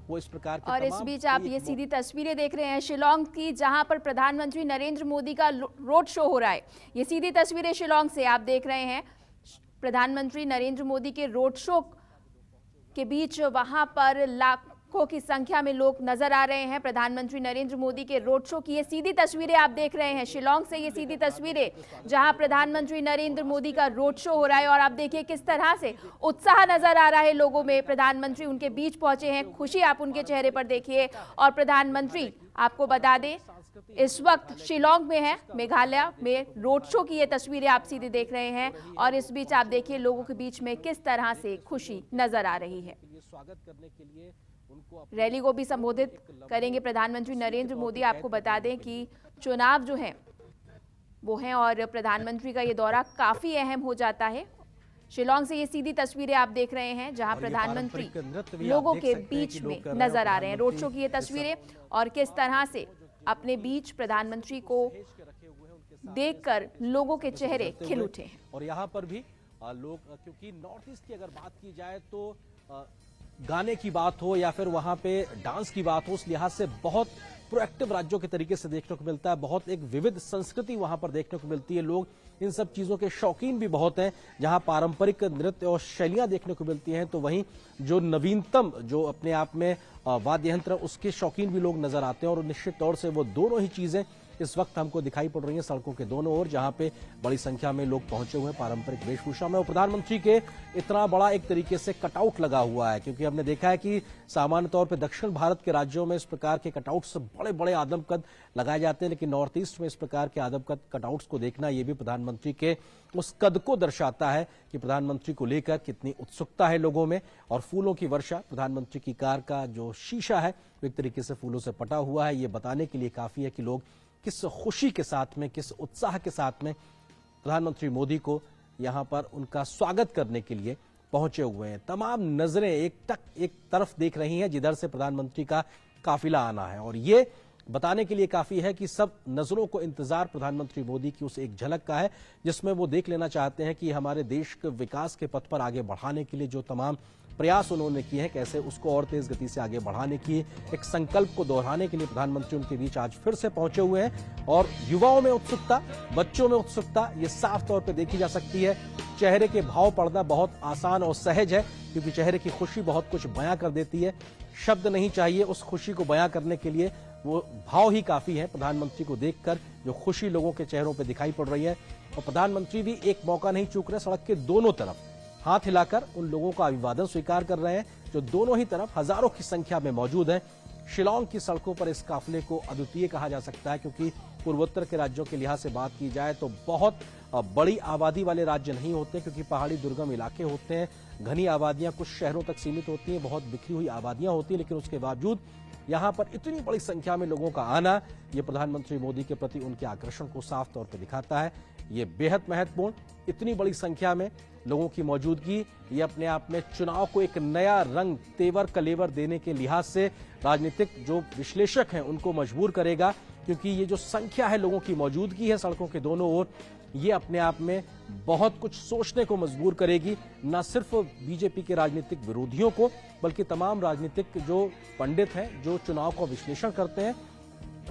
वो इस प्रकार के और इस बीच आप ये सीधी तस्वीरें देख रहे हैं शिलांग की, जहां पर प्रधानमंत्री नरेंद्र मोदी का रोड शो हो रहा है। ये सीधी तस्वीरें शिलांग से आप देख रहे हैं। प्रधानमंत्री नरेंद्र मोदी के रोड शो के बीच वहां पर लाखों की संख्या में लोग नजर आ रहे हैं। प्रधानमंत्री नरेंद्र मोदी के रोड शो की ये सीधी तस्वीरें आप देख रहे हैं शिलांग से। ये सीधी तस्वीरें जहां प्रधानमंत्री नरेंद्र मोदी का रोड शो हो रहा है और आप देखिए किस तरह से उत्साह नजर आ रहा है लोगों में। प्रधानमंत्री उनके बीच पहुंचे हैं, खुशी आप उनके चेहरे पर देखिए। और प्रधानमंत्री, आपको बता दें, इस वक्त शिलांग में है, मेघालय में रोड शो की ये तस्वीरें आप सीधे देख रहे हैं। और इस बीच आप देखिए लोगों के बीच में किस तरह से खुशी नजर आ रही है। स्वागत करने के लिए रैली को भी संबोधित करेंगे प्रधानमंत्री नरेंद्र मोदी। आपको बता दें कि चुनाव जो है वो है और प्रधानमंत्री का ये दौरा काफी अहम हो जाता है। शिलांग से ये सीधी तस्वीरें आप देख रहे हैं जहां प्रधानमंत्री लोगों के बीच में नजर आ रहे हैं। रोड शो की ये तस्वीरें और किस तरह से अपने बीच प्रधानमंत्री को देखकर लोगों के चेहरे खिल उठे हैं। और यहाँ पर भी लोग, क्योंकि नॉर्थ ईस्ट की अगर बात की जाए तो गाने की बात हो या फिर वहां पे डांस की बात हो, उस लिहाज से बहुत प्रोएक्टिव राज्यों के तरीके से देखने को मिलता है। बहुत एक विविध संस्कृति वहां पर देखने को मिलती है। लोग इन सब चीजों के शौकीन भी बहुत हैं। जहां पारंपरिक नृत्य और शैलियां देखने को मिलती हैं, तो वहीं जो नवीनतम जो अपने आप में वाद्य यंत्र, उसके शौकीन भी लोग नजर आते हैं। और निश्चित तौर से वो दोनों ही चीजें इस वक्त हमको दिखाई पड़ रही हैं सड़कों के दोनों ओर, जहां पे बड़ी संख्या में लोग पहुंचे हुए हैं पारंपरिक वेशभूषा में। और प्रधानमंत्री के इतना बड़ा एक तरीके से कटआउट लगा हुआ है, क्योंकि हमने देखा है कि सामान्य तौर पे दक्षिण भारत के राज्यों में इस प्रकार के कटआउट्स बड़े बड़े आदमकद लगाए जाते हैं, लेकिन नॉर्थ ईस्ट में इस प्रकार के आदमकद कटआउट्स को देखना, ये भी प्रधानमंत्री के उस कद को दर्शाता है कि प्रधानमंत्री को लेकर कितनी उत्सुकता है लोगों में। और फूलों की वर्षा, प्रधानमंत्री की कार का जो शीशा है वो एक तरीके से फूलों से पटा हुआ है। ये बताने के लिए काफी है कि लोग किस खुशी के साथ में, किस उत्साह के साथ में प्रधानमंत्री मोदी को यहां पर उनका स्वागत करने के लिए पहुंचे हुए हैं। तमाम नजरें एक तरफ देख रही हैं जिधर से प्रधानमंत्री का काफिला आना है। और ये बताने के लिए काफी है कि सब नजरों को इंतजार प्रधानमंत्री मोदी की उस एक झलक का है, जिसमें वो देख लेना चाहते हैं कि हमारे देश के विकास के पथ पर आगे बढ़ाने के लिए जो तमाम प्रयास उन्होंने किए हैं, कैसे उसको और तेज गति से आगे बढ़ाने की एक संकल्प को दोहराने के लिए प्रधानमंत्री उनके बीच आज फिर से पहुंचे हुए हैं। और युवाओं में उत्सुकता, बच्चों में उत्सुकता, ये साफ तौर पर देखी जा सकती है। चेहरे के भाव पढ़ना बहुत आसान और सहज है, क्योंकि चेहरे की खुशी बहुत कुछ बयां कर देती है। शब्द नहीं चाहिए उस खुशी को बयां करने के लिए, वो भाव ही काफी है। प्रधानमंत्री को देखकर जो खुशी लोगों के चेहरों पर दिखाई पड़ रही है, और प्रधानमंत्री भी एक मौका नहीं चूक रहे, सड़क के दोनों तरफ हाथ हिलाकर उन लोगों का अभिवादन स्वीकार कर रहे हैं जो दोनों ही तरफ हजारों की संख्या में मौजूद हैं। शिलांग की सड़कों पर इस काफिले को अद्वितीय कहा जा सकता है, क्योंकि पूर्वोत्तर के राज्यों के लिहाज से बात की जाए तो बहुत बड़ी आबादी वाले राज्य नहीं होते, क्योंकि पहाड़ी दुर्गम इलाके होते हैं, घनी आबादियां कुछ शहरों तक सीमित होती हैं, बहुत बिखरी हुई आबादियां होती हैं। लेकिन उसके बावजूद यहां पर इतनी बड़ी संख्या में लोगों का आना, ये प्रधानमंत्री मोदी के प्रति उनके आकर्षण को साफ तौर पर दिखाता है। ये बेहद महत्वपूर्ण, इतनी बड़ी संख्या में लोगों की मौजूदगी, ये अपने आप में चुनाव को एक नया रंग, तेवर कलेवर देने के लिहाज से राजनीतिक जो विश्लेषक हैं उनको मजबूर करेगा, क्योंकि ये जो संख्या है लोगों की मौजूदगी है सड़कों के दोनों ओर, ये अपने आप में बहुत कुछ सोचने को मजबूर करेगी, न सिर्फ बीजेपी के राजनीतिक विरोधियों को, बल्कि तमाम राजनीतिक जो पंडित हैं, जो चुनाव का विश्लेषण करते हैं,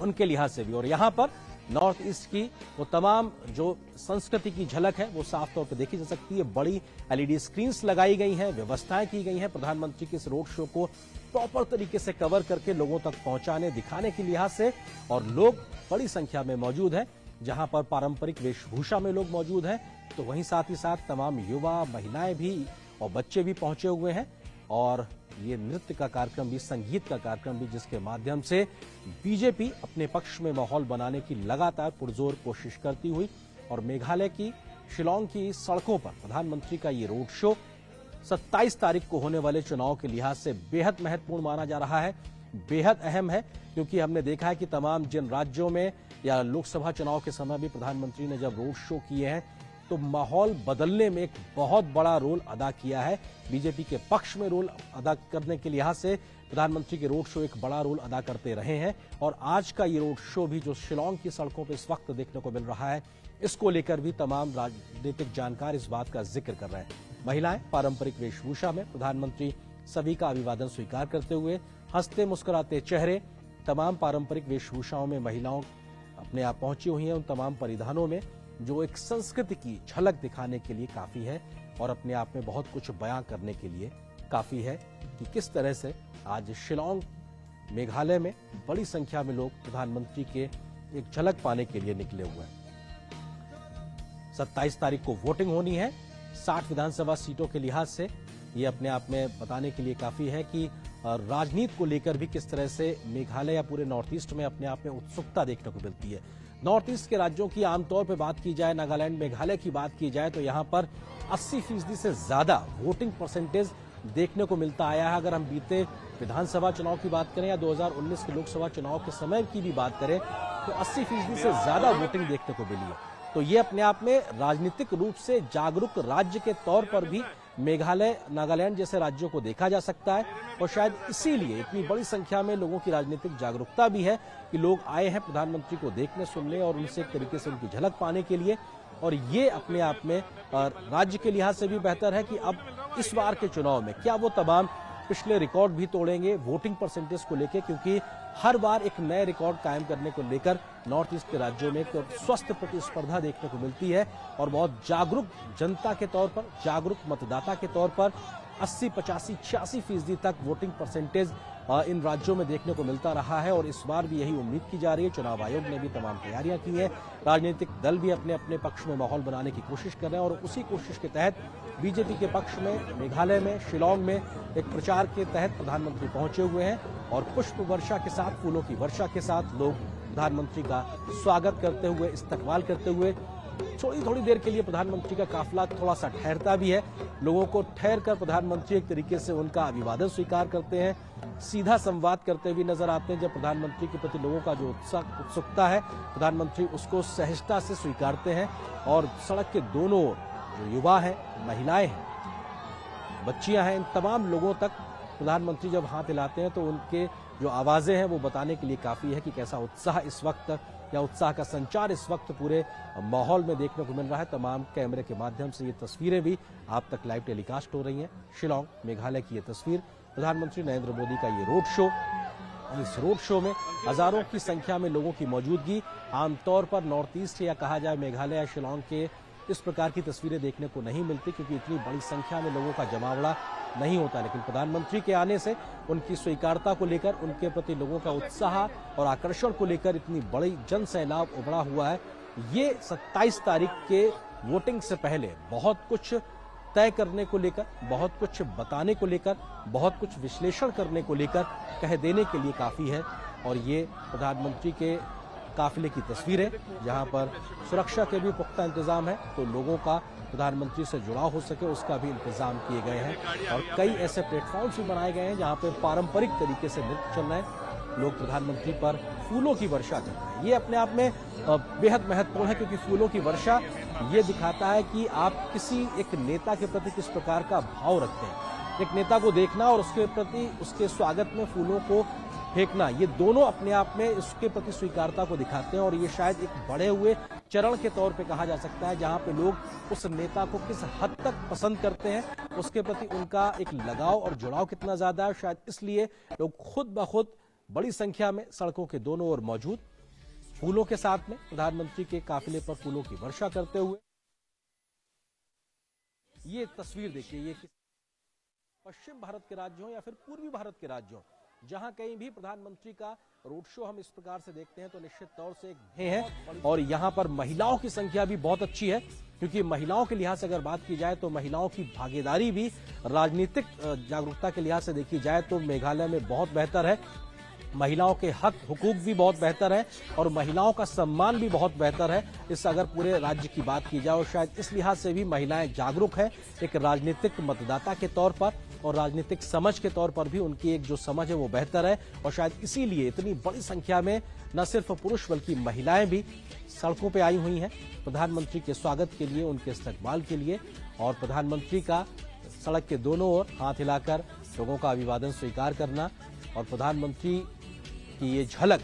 उनके लिहाज से भी। और यहां पर नॉर्थ ईस्ट की वो तमाम जो संस्कृति की झलक है वो साफ तौर पर देखी जा सकती है। बड़ी एलईडी स्क्रीन्स लगाई गई हैं, व्यवस्थाएं की गई हैं प्रधानमंत्री के इस रोड शो को प्रॉपर तरीके से कवर करके लोगों तक पहुंचाने, दिखाने के लिहाज से। और लोग बड़ी संख्या में मौजूद हैं, जहां पर पारंपरिक वेशभूषा में लोग मौजूद हैं, तो वहीं साथ ही साथ तमाम युवा, महिलाएं भी और बच्चे भी पहुंचे हुए हैं। और ये नृत्य का कार्यक्रम भी, संगीत का कार्यक्रम भी, जिसके माध्यम से बीजेपी अपने पक्ष में माहौल बनाने की लगातार पुरजोर कोशिश करती हुई। और मेघालय की शिलांग की सड़कों पर प्रधानमंत्री का ये रोड शो 27 तारीख को होने वाले चुनाव के लिहाज से बेहद महत्वपूर्ण माना जा रहा है, बेहद अहम है, क्योंकि हमने देखा है कि तमाम जिन राज्यों में या लोकसभा चुनाव के समय भी प्रधानमंत्री ने जब रोड शो किए हैं तो माहौल बदलने में एक बहुत बड़ा रोल अदा किया है। बीजेपी के पक्ष में रोल अदा करने के लिहाज से प्रधानमंत्री के रोड शो एक बड़ा रोल अदा करते रहे हैं। और आज का ये रोड शो भी जो शिलांग की सड़कों पर इस वक्त देखने को मिल रहा है, इसको लेकर भी तमाम राजनीतिक जानकार इस बात का जिक्र कर रहे हैं। महिलाएं पारंपरिक वेशभूषा में प्रधानमंत्री सभी का अभिवादन स्वीकार करते हुए हंसते मुस्कुराते चेहरे, तमाम पारंपरिक वेशभूषाओं में महिलाओं अपने आप पहुंची हुई हैं। उन तमाम परिधानों में जो एक संस्कृति की झलक दिखाने के लिए काफी है और अपने आप में बहुत कुछ बयां करने के लिए काफी है कि किस तरह से आज शिलांग मेघालय में बड़ी संख्या में लोग प्रधानमंत्री के एक झलक पाने के लिए निकले हुए हैं। 27 तारीख को वोटिंग होनी है 60 विधानसभा सीटों के लिहाज से। ये अपने आप में बताने के लिए काफी है कि राजनीति को लेकर भी किस तरह से मेघालय या पूरे नॉर्थ ईस्ट में अपने आप में उत्सुकता देखने को मिलती है। नॉर्थ ईस्ट के राज्यों की आमतौर पर बात की जाए, नागालैंड मेघालय की बात की जाए तो यहां पर 80% से ज्यादा वोटिंग परसेंटेज देखने को मिलता आया है। अगर हम बीते विधानसभा चुनाव की बात करें या 2019 के लोकसभा चुनाव के समय की भी बात करें तो 80% से ज्यादा वोटिंग देखने को मिली है। तो ये अपने आप में राजनीतिक रूप से जागरूक राज्य के तौर पर भी मेघालय, नागालैंड जैसे राज्यों को देखा जा सकता है और शायद इसीलिए इतनी बड़ी संख्या में लोगों की राजनीतिक जागरूकता भी है कि लोग आए हैं प्रधानमंत्री को देखने, सुनने और उनसे एक तरीके से उनकी झलक पाने के लिए। और ये अपने आप में राज्य के लिहाज से भी बेहतर है कि अब इस बार के चुनाव में क्या वो तमाम पिछले रिकॉर्ड भी तोड़ेंगे वोटिंग परसेंटेज को लेकर, क्योंकि हर बार एक नए रिकॉर्ड कायम करने को लेकर नॉर्थ ईस्ट के राज्यों में एक स्वस्थ प्रतिस्पर्धा देखने को मिलती है और बहुत जागरूक जनता के तौर पर, जागरूक मतदाता के तौर पर 80, 85, 86% तक वोटिंग परसेंटेज इन राज्यों में देखने को मिलता रहा है और इस बार भी यही उम्मीद की जा रही है। चुनाव आयोग ने भी तमाम तैयारियां की हैं, राजनीतिक दल भी अपने अपने पक्ष में माहौल बनाने की कोशिश कर रहे हैं और उसी कोशिश के तहत बीजेपी के पक्ष में मेघालय में, शिलांग में एक प्रचार के तहत प्रधानमंत्री पहुंचे हुए हैं और पुष्प वर्षा के साथ, फूलों की वर्षा के साथ लोग प्रधानमंत्री का स्वागत करते हुए, इस्तकबाल करते हुए थोड़ी देर के लिए प्रधानमंत्री का काफिला थोड़ा सा ठहरता भी है। लोगों को ठहर कर प्रधानमंत्री एक तरीके से उनका अभिवादन स्वीकार करते हैं, सीधा संवाद करते हुए नजर आते हैं। जब प्रधानमंत्री के प्रति लोगों का जो उत्सुकता है, प्रधानमंत्री उसको सहजता से स्वीकारते हैं और सड़क के दोनों ओर जो युवा हैं, महिलाएं हैं, बच्चियां हैं, इन तमाम लोगों तक प्रधानमंत्री जब हाथ हिलाते हैं तो उनके जो आवाजें हैं वो बताने के लिए काफी है कि कैसा उत्साह इस वक्त या उत्साह का संचार इस वक्त पूरे माहौल में देखने को मिल रहा है। तमाम कैमरे के माध्यम से ये तस्वीरें भी आप तक लाइव टेलीकास्ट हो रही हैं। शिलांग मेघालय की ये तस्वीर, प्रधानमंत्री नरेंद्र मोदी का ये रोड शो, इस रोड शो में हजारों की संख्या में लोगों की मौजूदगी। आमतौर पर नॉर्थ ईस्ट या कहा जाए मेघालय या शिलांग के इस प्रकार की तस्वीरें देखने को नहीं मिलती क्योंकि इतनी बड़ी संख्या में लोगों का जमावड़ा नहीं होता, लेकिन प्रधानमंत्री के आने से उनकी स्वीकारता को लेकर, उनके प्रति लोगों का उत्साह और आकर्षण को लेकर इतनी बड़ी जन सैलाब उमड़ा हुआ है। ये 27 तारीख के वोटिंग से पहले बहुत कुछ तय करने को लेकर, बहुत कुछ बताने को लेकर, बहुत कुछ विश्लेषण करने को लेकर कह देने के लिए काफी है। और ये प्रधानमंत्री के काफिले की तस्वीरें जहां पर सुरक्षा के भी पुख्ता इंतजाम है, तो लोगों का प्रधानमंत्री से जुड़ाव हो सके उसका भी इंतजाम किए गए हैं और कई ऐसे प्लेटफॉर्म्स भी बनाए गए हैं जहां पे पारंपरिक तरीके से नृत्य चल रहे हैं। लोग प्रधानमंत्री पर फूलों की वर्षा कर रहे हैं। ये अपने आप में बेहद महत्वपूर्ण है क्योंकि फूलों की वर्षा ये दिखाता है कि आप किसी एक नेता के प्रति किस प्रकार का भाव रखते हैं। एक नेता को देखना और उसके प्रति, उसके स्वागत में फूलों को फेंकना, ये दोनों अपने आप में उसके प्रति स्वीकारता को दिखाते हैं और ये शायद एक बढ़े हुए चरण के तौर पे कहा जा सकता है जहां पे लोग उस नेता को किस हद तक पसंद करते हैं, उसके प्रति उनका एक लगाव और जुड़ाव कितना ज्यादा है। शायद इसलिए लोग खुद ब खुद बड़ी संख्या में सड़कों के दोनों ओर मौजूद फूलों के साथ में प्रधानमंत्री के काफिले पर फूलों की वर्षा करते हुए। ये तस्वीर देखिए, ये पश्चिम भारत के राज्यों या फिर पूर्वी भारत के राज्यों जहां कहीं भी प्रधानमंत्री का रोड शो हम इस प्रकार से देखते हैं तो निश्चित तौर से एक है। और यहां पर महिलाओं की संख्या भी बहुत अच्छी है क्योंकि महिलाओं के लिहाज से अगर बात की जाए तो महिलाओं की भागीदारी भी राजनीतिक जागरूकता के लिहाज से देखी जाए तो मेघालय में बहुत बेहतर है। महिलाओं के हक हुकूक भी बहुत बेहतर है और महिलाओं का सम्मान भी बहुत बेहतर है। इस अगर पूरे राज्य की बात की जाए और शायद इस लिहाज से भी महिलाएं जागरूक है एक राजनीतिक मतदाता के तौर पर और राजनीतिक समझ के तौर पर भी उनकी एक जो समझ है वो बेहतर है। और शायद इसीलिए इतनी बड़ी संख्या में न सिर्फ पुरुष बल्कि महिलाएं भी सड़कों पे आई हुई हैं प्रधानमंत्री के स्वागत के लिए, उनके इस्तकबाल के लिए। और प्रधानमंत्री का सड़क के दोनों ओर हाथ हिलाकर लोगों का अभिवादन स्वीकार करना और प्रधानमंत्री की ये झलक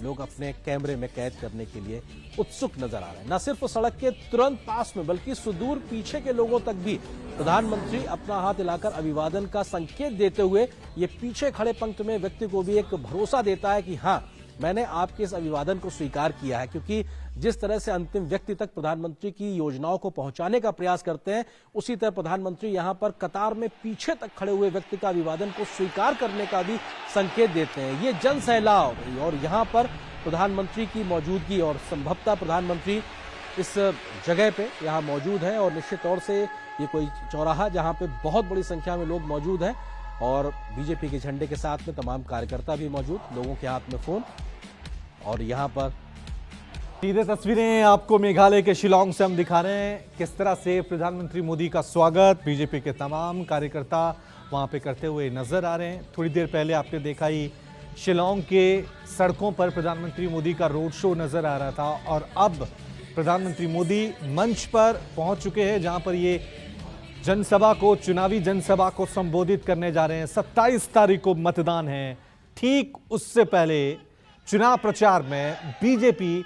लोग अपने कैमरे में कैद करने के लिए उत्सुक नजर आ रहे हैं। न सिर्फ सड़क के तुरंत पास में बल्कि सुदूर पीछे के लोगों तक भी प्रधानमंत्री अपना हाथ हिलाकर अभिवादन का संकेत देते हुए ये पीछे खड़े पंक्ति में व्यक्ति को भी एक भरोसा देता है कि हाँ, मैंने आपके इस अभिवादन को स्वीकार किया है। क्योंकि जिस तरह से अंतिम व्यक्ति तक प्रधानमंत्री की योजनाओं को पहुंचाने का प्रयास करते हैं, उसी तरह प्रधानमंत्री यहां पर कतार में पीछे तक खड़े हुए व्यक्ति का अभिवादन को स्वीकार करने का भी संकेत देते हैं। ये जन सैलाब और यहां पर प्रधानमंत्री की मौजूदगी और संभवतः प्रधानमंत्री इस जगह पे यहाँ मौजूद है और निश्चित तौर से ये कोई चौराहा जहाँ पे बहुत बड़ी संख्या में लोग मौजूद हैं और बीजेपी के झंडे के साथ में तमाम कार्यकर्ता भी मौजूद, लोगों के हाथ में फोन और यहाँ पर सीधे तस्वीरें आपको मेघालय के शिलांग से हम दिखा रहे हैं किस तरह से प्रधानमंत्री मोदी का स्वागत बीजेपी के तमाम कार्यकर्ता वहां पे करते हुए नजर आ रहे हैं। थोड़ी देर पहले आपने देखा ही शिलांग के सड़कों पर प्रधानमंत्री मोदी का रोड शो नजर आ रहा था और अब प्रधानमंत्री मोदी मंच पर पहुंच चुके हैं जहां पर ये जनसभा को, चुनावी जनसभा को संबोधित करने जा रहे हैं। 27 तारीख को मतदान है। ठीक उससे पहले चुनाव प्रचार में बीजेपी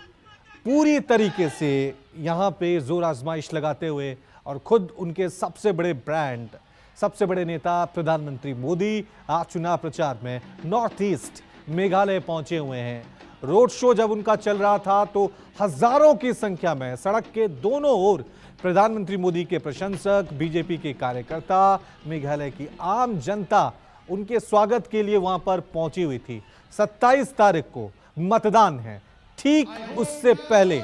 पूरी तरीके से यहां पे जोर आजमाइश लगाते हुए और खुद उनके सबसे बड़े ब्रांड, सबसे बड़े नेता प्रधानमंत्री मोदी आज चुनाव प्रचार में नॉर्थ ईस्ट मेघालय पहुंचे हुए हैं। रोड शो जब उनका चल रहा था तो हजारों की संख्या में सड़क के दोनों ओर प्रधानमंत्री मोदी के प्रशंसक, बीजेपी के कार्यकर्ता, मेघालय की आम जनता उनके स्वागत के लिए वहां पर पहुंची हुई थी। 27 तारीख को मतदान है। ठीक उससे पहले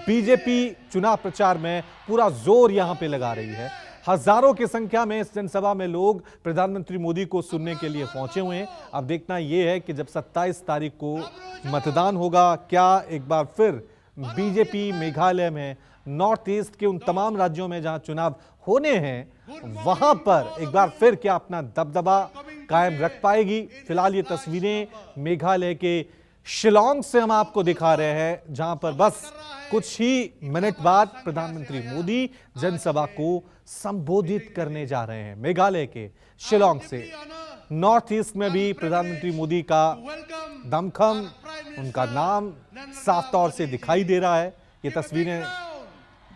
बीजेपी चुनाव प्रचार में पूरा जोर यहां पे लगा रही है। हजारों की संख्या में इस जनसभा में लोग प्रधानमंत्री मोदी को सुनने के लिए पहुंचे हुए हैं। अब देखना यह है कि जब 27 तारीख को मतदान होगा, क्या एक बार फिर बीजेपी मेघालय में नॉर्थ ईस्ट के उन तमाम राज्यों में जहां चुनाव होने हैं वहां पर एक बार फिर क्या अपना दबदबा कायम रख पाएगी। फिलहाल ये तस्वीरें मेघालय के शिलांग से हम आपको दिखा रहे हैं जहां पर बस कुछ ही मिनट बाद प्रधानमंत्री मोदी जनसभा को संबोधित करने जा रहे हैं। मेघालय के शिलांग से नॉर्थ ईस्ट में भी प्रधानमंत्री मोदी का दमखम, उनका नाम साफ तौर से दिखाई दे रहा है। ये तस्वीरें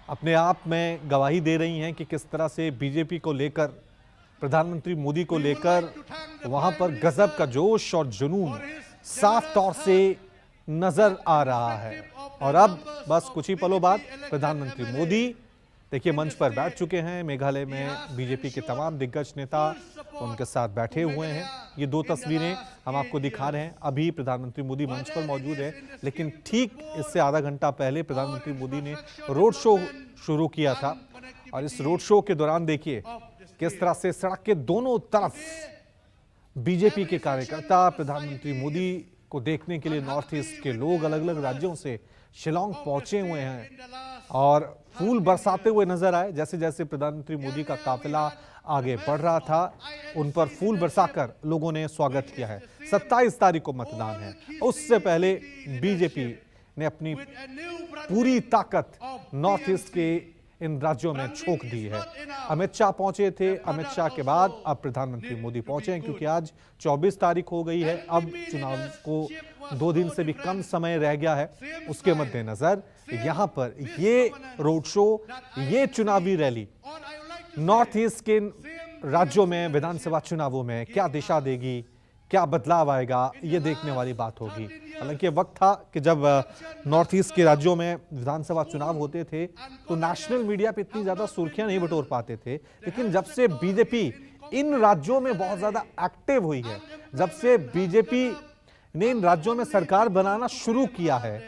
अपने आप में गवाही दे रही हैं कि किस तरह से बीजेपी को लेकर, प्रधानमंत्री मोदी को लेकर वहां पर गजब का जोश और जुनून साफ तौर से नजर आ रहा है। और अब बस कुछ ही पलों बाद प्रधानमंत्री मोदी देखिए मंच पर बैठ चुके हैं। मेघालय में बीजेपी के तमाम दिग्गज नेता उनके साथ बैठे हुए हैं। ये दो तस्वीरें हम आपको दिखा रहे हैं। अभी प्रधानमंत्री मोदी मंच पर मौजूद है, लेकिन ठीक इससे आधा घंटा पहले प्रधानमंत्री मोदी ने रोड शो शुरू किया था और इस रोड शो के दौरान देखिए किस तरह से सड़क के दोनों तरफ बीजेपी के कार्यकर्ता प्रधानमंत्री मोदी को देखने के लिए नॉर्थ ईस्ट के लोग अलग अलग राज्यों से शिलांग पहुंचे हुए हैं और फूल बरसाते हुए नजर आए। जैसे जैसे प्रधानमंत्री मोदी का काफिला आगे बढ़ रहा था, उन पर फूल बरसाकर लोगों ने स्वागत किया है। 27 तारीख को मतदान है। उससे पहले बीजेपी ने अपनी पूरी ताकत नॉर्थ ईस्ट के इन राज्यों में झोंक दी है। अमित शाह पहुंचे थे, अमित शाह के बाद अब प्रधानमंत्री मोदी पहुंचे हैं क्योंकि आज 24 तारीख हो गई है। अब चुनाव को 2 दिन से भी कम समय रह गया है। उसके मद्देनजर यहां पर ये रोड शो, ये चुनावी रैली नॉर्थ ईस्ट के राज्यों में विधानसभा चुनावों में क्या दिशा देगी, क्या बदलाव आएगा, ये देखने वाली बात होगी। हालांकि वक्त था कि जब नॉर्थ ईस्ट के राज्यों में विधानसभा चुनाव होते थे तो नेशनल मीडिया पे इतनी ज्यादा सुर्खियां नहीं बटोर पाते थे, लेकिन जब से बीजेपी इन राज्यों में बहुत ज्यादा एक्टिव हुई है, जब से बीजेपी ने इन राज्यों में सरकार बनाना शुरू किया है,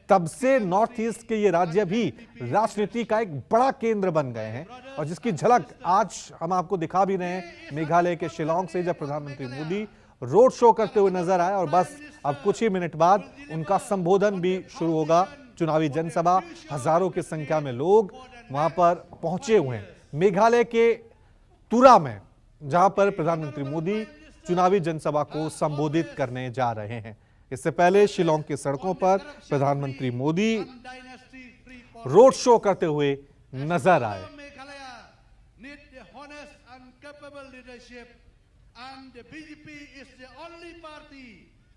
तब से नॉर्थ ईस्ट के ये राज्य भी राजनीति का एक बड़ा केंद्र बन गए हैं और जिसकी झलक आज हम आपको दिखा भी रहे हैं मेघालय के शिलांग से, जब प्रधानमंत्री मोदी रोड शो करते हुए नजर आए और बस अब कुछ ही मिनट बाद उनका संबोधन भी शुरू होगा। चुनावी जनसभा, हजारों की संख्या में लोग वहां पर पहुंचे हुए हैं। मेघालय के तुरा में जहां पर प्रधानमंत्री मोदी चुनावी जनसभा को संबोधित करने जा रहे हैं। इससे पहले शिलांग की सड़कों पर प्रधानमंत्री मोदी रोड शो करते हुए नजर आए। And the BJP is the only party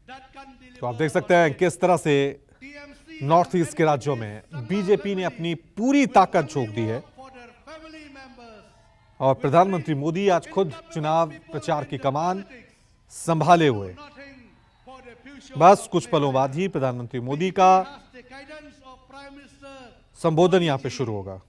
तो आप देख सकते हैं किस तरह से नॉर्थ ईस्ट के राज्यों में बीजेपी ने अपनी पूरी ताकत झोंक दी है और प्रधानमंत्री मोदी आज खुद चुनाव प्रचार की कमान संभाले हुए। बस कुछ पलों बाद ही प्रधानमंत्री मोदी का संबोधन यहां पे शुरू होगा।